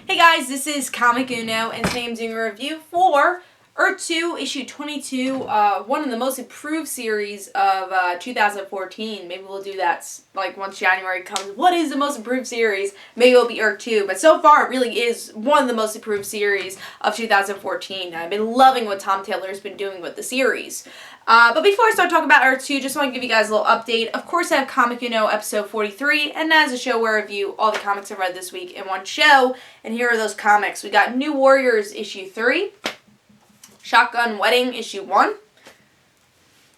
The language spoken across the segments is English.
Hey guys, this is Comic Uno, and today I'm doing a review for Earth 2, issue 22, one of the most improved series of 2014. Maybe we'll do that, like, once January comes. What is the most improved series? Maybe it'll be Earth 2, but so far it really is one of the most improved series of 2014. I've been loving what Tom Taylor's been doing with the series. But before I start talking about Earth 2, just want to give you guys a little update. Of course, I have Comic Uno episode 43, and that is a show where I review all the comics I've read this week in one show. And here are those comics. We got New Warriors issue 3, Shotgun Wedding issue 1,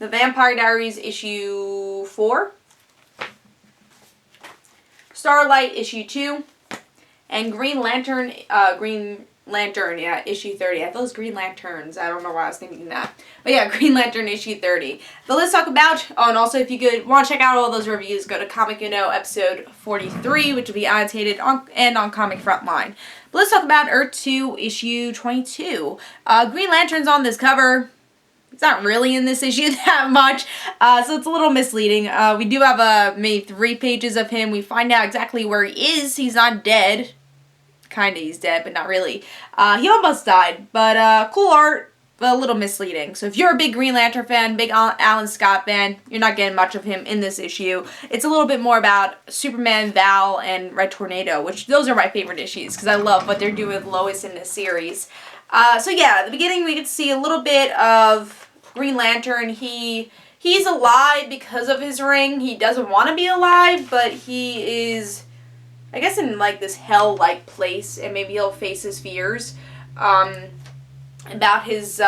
The Vampire Diaries issue 4, Starlight issue 2, and Green Lantern, issue 30. I thought it was Green Lanterns. I don't know why I was thinking that. But yeah, Green Lantern issue 30. But let's talk about, and also if you want to check out all those reviews, go to Comic Uno episode 43, which will be annotated on Comic Frontline. But let's talk about Earth 2 issue 22. Green Lantern's on this cover. It's not really in this issue that much, so it's a little misleading. We do have maybe 3 pages of him. We find out exactly where he is. He's not dead. Kinda, he's dead, but not really. He almost died, but cool art, but a little misleading. So if you're a big Green Lantern fan, big Alan Scott fan, you're not getting much of him in this issue. It's a little bit more about Superman, Val, and Red Tornado, which those are my favorite issues because I love what they're doing with Lois in this series. So yeah, at the beginning we get to see a little bit of Green Lantern. He's alive because of his ring. He doesn't want to be alive, but he is, I guess, in like this hell-like place, and maybe he'll face his fears about his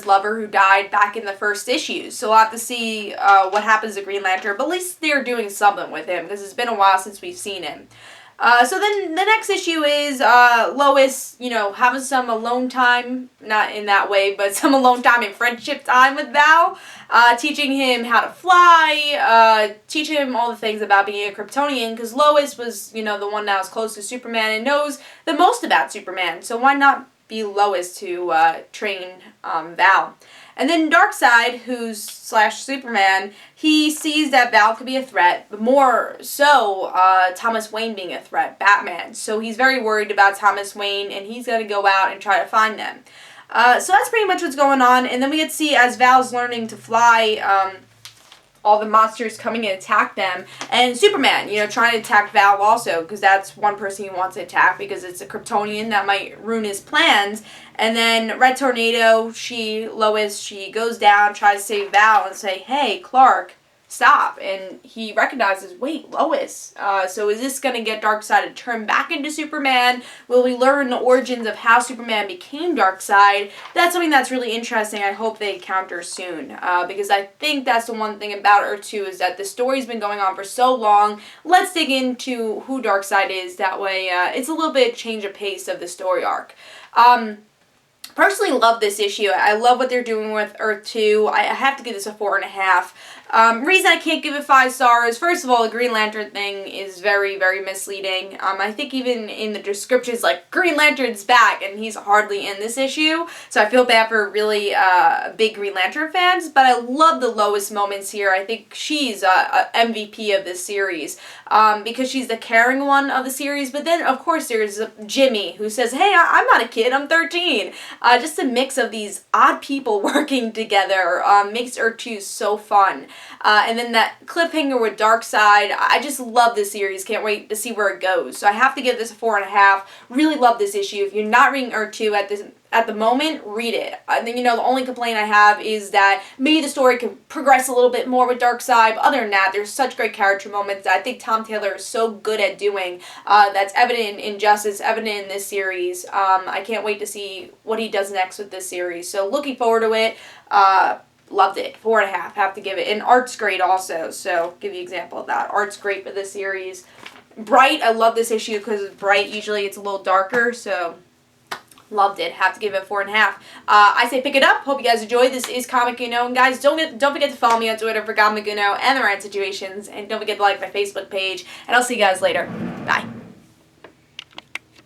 lover who died back in the first issues. So we'll have to see what happens to Green Lantern, but at least they're doing something with him because it's been a while since we've seen him. So then the next issue is Lois, having some alone time, not in that way, but some alone time and friendship time with Val, teaching him how to fly, teaching him all the things about being a Kryptonian, because Lois was, the one that was close to Superman and knows the most about Superman, so why not be Lois to train Val? And then Darkseid, who's Superman, he sees that Val could be a threat, but more so Thomas Wayne being a threat, Batman. So he's very worried about Thomas Wayne, and he's going to go out and try to find them. So that's pretty much what's going on. And then we get to see, as Val's learning to fly, all the monsters coming and attack them. And Superman, trying to attack Val also, because that's one person he wants to attack, because it's a Kryptonian that might ruin his plans. And then Red Tornado, Lois, she goes down, tries to save Val and say, hey, Clark, stop. And he recognizes, wait, Lois. So is this going to get Darkseid to turn back into Superman? Will we learn the origins of how Superman became Darkseid? That's something that's really interesting. I hope they counter soon. Because I think that's the one thing about Earth 2 is that the story's been going on for so long. Let's dig into who Darkseid is. That way it's a little bit change of pace of the story arc. Personally love this issue. I love what they're doing with Earth 2. I have to give this a 4.5. Reason I can't give it 5 stars, first of all, the Green Lantern thing is very, very misleading. I think even in the descriptions, like, Green Lantern's back, and he's hardly in this issue, so I feel bad for really big Green Lantern fans, but I love the Lois moments here. I think she's a MVP of this series, because she's the caring one of the series, but then, of course, there's Jimmy, who says, hey, I'm not a kid, I'm 13. Just a mix of these odd people working together makes Earth 2 so fun. And then that cliffhanger with Darkseid, I just love this series. Can't wait to see where it goes. So I have to give this a 4.5. Really love this issue. If you're not reading Earth 2 at the moment, read it. I think, the only complaint I have is that maybe the story could progress a little bit more with Darkseid. But other than that, there's such great character moments that I think Tom Taylor is so good at doing. That's evident in Injustice, evident in this series. I can't wait to see what he does next with this series. So looking forward to it. Loved it. 4.5. Have to give it. And art's great also. So give you an example of that. Art's great for this series. Bright. I love this issue because Bright usually it's a little darker. So loved it. Have to give it 4.5. I say pick it up. Hope you guys enjoyed. This is Comic Uno. And guys, don't forget to follow me on Twitter for Comic Uno and the Rant Situations. And don't forget to like my Facebook page. And I'll see you guys later. Bye.